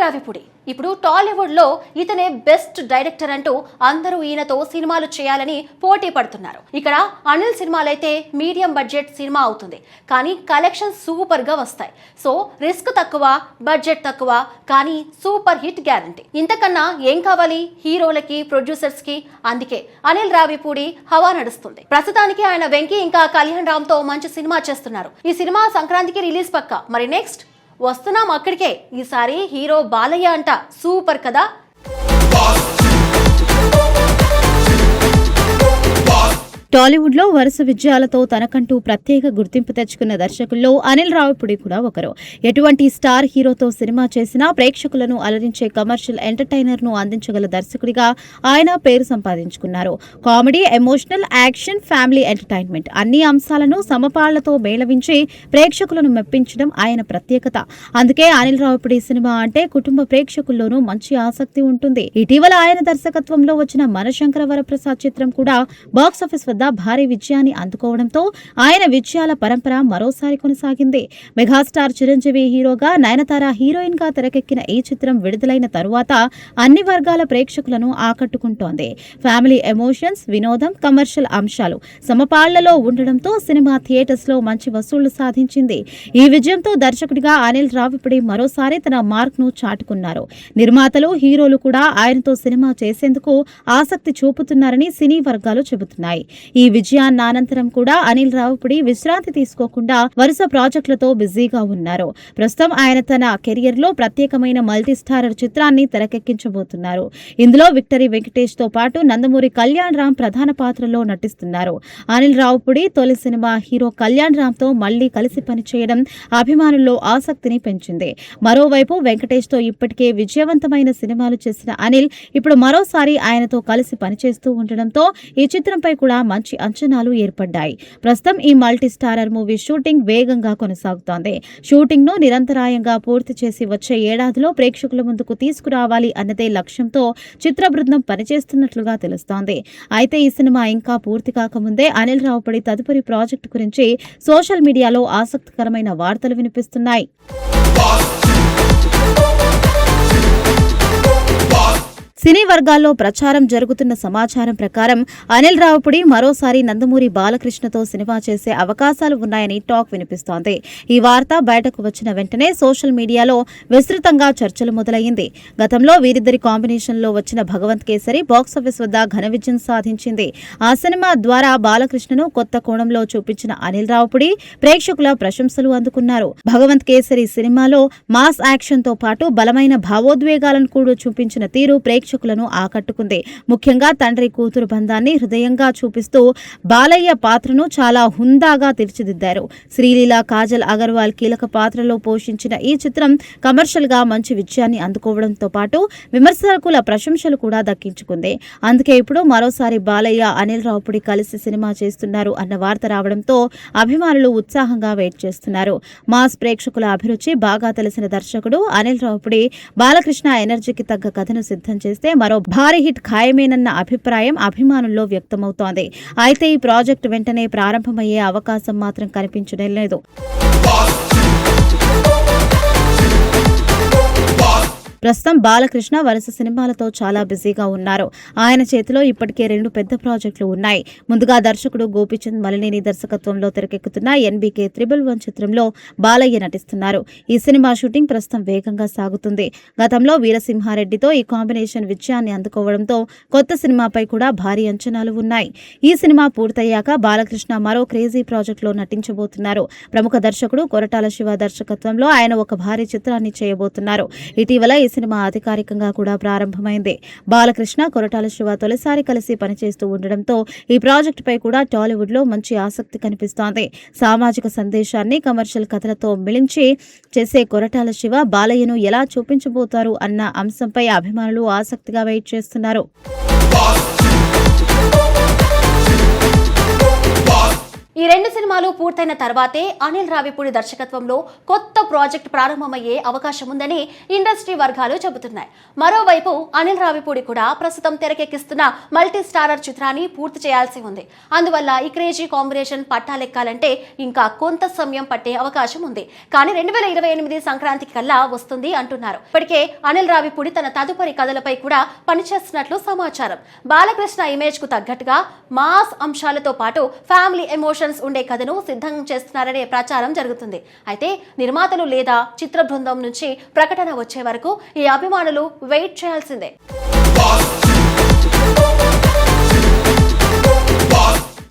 రావిపూడి ఇప్పుడు టాలీవుడ్ లో ఇతనే బెస్ట్ డైరెక్టర్ అంటూ అందరూ ఈయనతో సినిమాలు చేయాలని పోటీ పడుతున్నారు. ఇక్కడ అనిల్ సినిమాలైతే మీడియం బడ్జెట్ సినిమా అవుతుంది, కానీ కలెక్షన్ సూపర్ గా వస్తాయి. సో రిస్క్ తక్కువ, బడ్జెట్ తక్కువ, కానీ సూపర్ హిట్ గ్యారంటీ. ఇంతకన్నా ఏం కావాలి హీరోలకి, ప్రొడ్యూసర్స్ కి? అందుకే అనిల్ రావిపూడి హవా నడుస్తుంది. ప్రస్తుతానికి ఆయన వెంకీ ఇంకా కళ్యాణ్ రామ్ తో మంచి సినిమా చేస్తున్నారు. ఈ సినిమా సంక్రాంతికి రిలీజ్ పక్కా. మరి నెక్స్ట్ వస్తున్నాం అక్కడికే. ఈసారి హీరో బాలయ్య అంట. సూపర్ కదా. టాలీవుడ్ లో వరుస విజయాలతో తనకంటూ ప్రత్యేక గుర్తింపు తెచ్చుకున్న దర్శకుల్లో అనిల్ రావిపూడి కూడా ఒకరు. ఎటువంటి స్టార్ హీరోతో సినిమా చేసినా ప్రేక్షకులను అలరించే కమర్షియల్ ఎంటర్టైనర్ ను అందించగల దర్శకుడిగా ఆయన పేరు సంపాదించుకున్నారు. Comedy, emotional, action, family entertainment అన్ని అంశాలను సమపాళ్లతో మేళవించి ప్రేక్షకులను మెప్పించడం ఆయన ప్రత్యేకత. అందుకే అనిల్ రావిపూడి సినిమా అంటే కుటుంబ ప్రేక్షకుల్లోనూ మంచి ఆసక్తి ఉంటుంది. ఇటీవల ఆయన దర్శకత్వంలో వచ్చిన మనశంకర వరప్రసాద్ చిత్రం కూడా బాక్సాఫీస్ వద్ద భారీ విజయాన్ని అందుకోవడంతో ఆయన విజయాల పరంపర మరోసారి కొనసాగింది. మెగాస్టార్ చిరంజీవి హీరోగా, నయనతార హీరోయిన్ గా తెరకెక్కిన ఈ చిత్రం విడుదలైన తరువాత అన్ని వర్గాల ప్రేక్షకులను ఆకట్టుకుంటోంది. ఫ్యామిలీ ఎమోషన్స్, వినోదం, కమర్షియల్ అంశాలు సమపాళ్లలో ఉండడంతో సినిమా థియేటర్స్ లో మంచి వసూళ్లు సాధించింది. ఈ విజయంతో దర్శకుడిగా అనిల్ రావిపూడి మరోసారి తన మార్క్ ను చాటుకున్నారు. నిర్మాతలు, హీరోలు కూడా ఆయనతో సినిమా చేసేందుకు ఆసక్తి చూపుతున్నారని సినీ వర్గాలు చెబుతున్నాయి. ఈ విజయాన్ని అనంతరం కూడా అనిల్ రావిపూడి విశ్రాంతి తీసుకోకుండా వరుస ప్రాజెక్టులతో బిజీగా ఉన్నారు. ప్రస్తుతం ఆయన తన కెరియర్ లో ప్రత్యేకమైన మల్టీ స్టారర్ చిత్రాన్ని తెరకెక్కించబోతున్నారు. ఇందులో విక్టరీ వెంకటేష్ తో పాటు నందమూరి కళ్యాణ్ రామ్ ప్రధాన పాత్రలో నటిస్తున్నారు. అనిల్ రావిపూడి తొలి సినిమా హీరో కళ్యాణ్ రామ్ తో మళ్లీ కలిసి పనిచేయడం అభిమానుల్లో ఆసక్తిని పెంచింది. మరోవైపు వెంకటేష్ తో ఇప్పటికే విజయవంతమైన సినిమాలు చేసిన అనిల్ ఇప్పుడు మరోసారి ఆయనతో కలిసి పనిచేస్తూ ఉండడంతో ఈ చిత్రంపై కూడా మంచి అంచనాలు ఏర్పడ్డాయి. ప్రస్తుతం ఈ మల్టీ స్టారర్ మూవీ షూటింగ్ వేగంగా కొనసాగుతోంది. షూటింగ్ ను నిరంతరాయంగా పూర్తి చేసి వచ్చే ఏడాదిలో ప్రేక్షకుల ముందుకు తీసుకురావాలి అన్నదే లక్ష్యంతో చిత్ర బృందం పనిచేస్తున్నట్లుగా తెలుస్తోంది. అయితే ఈ సినిమా ఇంకా పూర్తి కాకముందే అనిల్ రావిపూడి తదుపరి ప్రాజెక్టు గురించి సోషల్ మీడియాలో ఆసక్తికరమైన వార్తలు వినిపిస్తున్నాయి. సినీ వర్గాల్లో ప్రచారం జరుగుతున్న సమాచారం ప్రకారం అనిల్ రావిపూడి మరోసారి నందమూరి బాలకృష్ణతో సినిమా చేసే అవకాశాలు ఉన్నాయని టాక్ వినిపిస్తోంది. ఈ వార్త బయటకు వచ్చిన వెంటనే సోషల్ మీడియాలో విస్తృతంగా చర్చలు మొదలయ్యింది. గతంలో వీరిద్దరి కాంబినేషన్లో వచ్చిన భగవంత్ కేసరి బాక్సాఫీస్ వద్ద ఘన విజయం సాధించింది. ఆ సినిమా ద్వారా బాలకృష్ణను కొత్త కోణంలో చూపించిన అనిల్ రావిపూడి ప్రేక్షకుల ప్రశంసలు అందుకున్నారు. భగవంత్ కేసరి సినిమాలో మాస్ యాక్షన్ తో పాటు బలమైన భావోద్వేగాలను కూడా చూపించిన తీరు ప్రేక్షకులను ఆకట్టుకుంది. ముఖ్యంగా తండ్రి కూతురు బంధాన్ని హృదయంగా చూపిస్తూ బాలయ్య పాత్రను చాలా హుందాగా తీర్చిదిద్దారు. శ్రీలీల, కాజల్ అగర్వాల్ కీలక పాత్రలో పోషించిన ఈ చిత్రం కమర్షియల్ గా మంచి విజయాన్ని అందుకోవడంతో పాటు విమర్శకుల ప్రశంసలు కూడా దక్కించుకుంది. అందుకే ఇప్పుడు మరోసారి బాలయ్య, అనిల్ రావిపూడి కలిసి సినిమా చేస్తున్నారు అన్న వార్త రావడంతో అభిమానులు ఉత్సాహంగా వెయిట్ చేస్తున్నారు. మాస్ ప్రేక్షకుల అభిరుచి బాగా తెలిసిన దర్శకుడు అనిల్ రావిపూడి బాలకృష్ణ ఎనర్జీకి తగ్గ కథను సిద్ధం చేస్తే మరో భారీ హిట్ ఖాయమేనన్న అభిప్రాయం అభిమానుల్లో వ్యక్తమవుతోంది. అయితే ఈ ప్రాజెక్టు వెంటనే ప్రారంభమయ్యే అవకాశం మాత్రం కనిపించడం లేదు. ప్రస్తుతం బాలకృష్ణ వరుస సినిమాలతో చాలా బిజీగా ఉన్నారు. ఆయన చేతిలో ఇప్పటికే 2 పెద్ద ప్రాజెక్టులు ఉన్నాయి. ముందుగా దర్శకుడు గోపీచంద్ మలినేని దర్శకత్వంలో తెరకెక్కుతున్న NBK 111 చిత్రంలో బాలయ్య నటిస్తున్నారు. ఈ సినిమా షూటింగ్ ప్రస్తుతం వేగంగా సాగుతుంది. గతంలో వీరసింహారెడ్డితో ఈ కాంబినేషన్ విజయాన్ని అందుకోవడంతో కొత్త సినిమాపై కూడా భారీ అంచనాలు ఉన్నాయి. ఈ సినిమా పూర్తయ్యాక బాలకృష్ణ మరో క్రేజీ ప్రాజెక్టులో నటించబోతున్నారు. ప్రముఖ దర్శకుడు కొరటాల శివ దర్శకత్వంలో ఆయన ఒక భారీ చిత్రాన్ని చేయబోతున్నారు. ఇటీవల ఈ సినిమా అధికారికంగా కూడా ప్రారంభమైంది. బాలకృష్ణ, కొరటాల శివ తొలిసారి కలిసి పనిచేస్తూ ఉండడంతో ఈ ప్రాజెక్టుపై కూడా టాలీవుడ్ లో మంచి ఆసక్తి కనిపిస్తోంది. సామాజిక సందేశాన్ని కమర్షియల్ కథలతో మిళించి చేసే కొరటాల శివ బాలయ్యను ఎలా చూపించబోతారు అన్న అంశంపై అభిమానులు ఆసక్తిగా వెయిట్ చేస్తున్నారు. ఈ 2 సినిమాలు పూర్తయిన తర్వాతే అనిల్ రావిపూడి దర్శకత్వంలో కొత్త ప్రాజెక్ట్ ప్రారంభమయ్యే అవకాశం ఉందని ఇండస్ట్రీ వర్గాలు చెబుతున్నాయి. మరోవైపు అనిల్ రావిపూడి కూడా ప్రస్తుతం తెరకెక్కిస్తున్న మల్టీ స్టారర్ చిత్రాన్ని పూర్తి చేయాల్సి ఉంది. అందువల్ల ఈ క్రేజీ కాంబినేషన్ పట్టాలెక్కాలంటే ఇంకా కొంత సమయం పట్టే అవకాశం ఉంది. కానీ 2028 సంక్రాంతికి కల్లా వస్తుంది అంటున్నారు. ఇప్పటికే అనిల్ రావిపూడి తన తదుపరి కథలపై కూడా పనిచేస్తున్నట్లు సమాచారం. బాలకృష్ణ ఇమేజ్ కు తగ్గట్టుగా మాస్ అంశాలతో పాటు ఫ్యామిలీ ఎమోషన్స్ ఉండే కథను సిద్ధం చేస్తున్నారనే ప్రచారం జరుగుతుంది. అయితే నిర్మాతలు లేదా చిత్ర బృందం నుంచి ప్రకటన వచ్చే వరకు ఈ అభిమానులు వెయిట్ చేయాల్సిందే.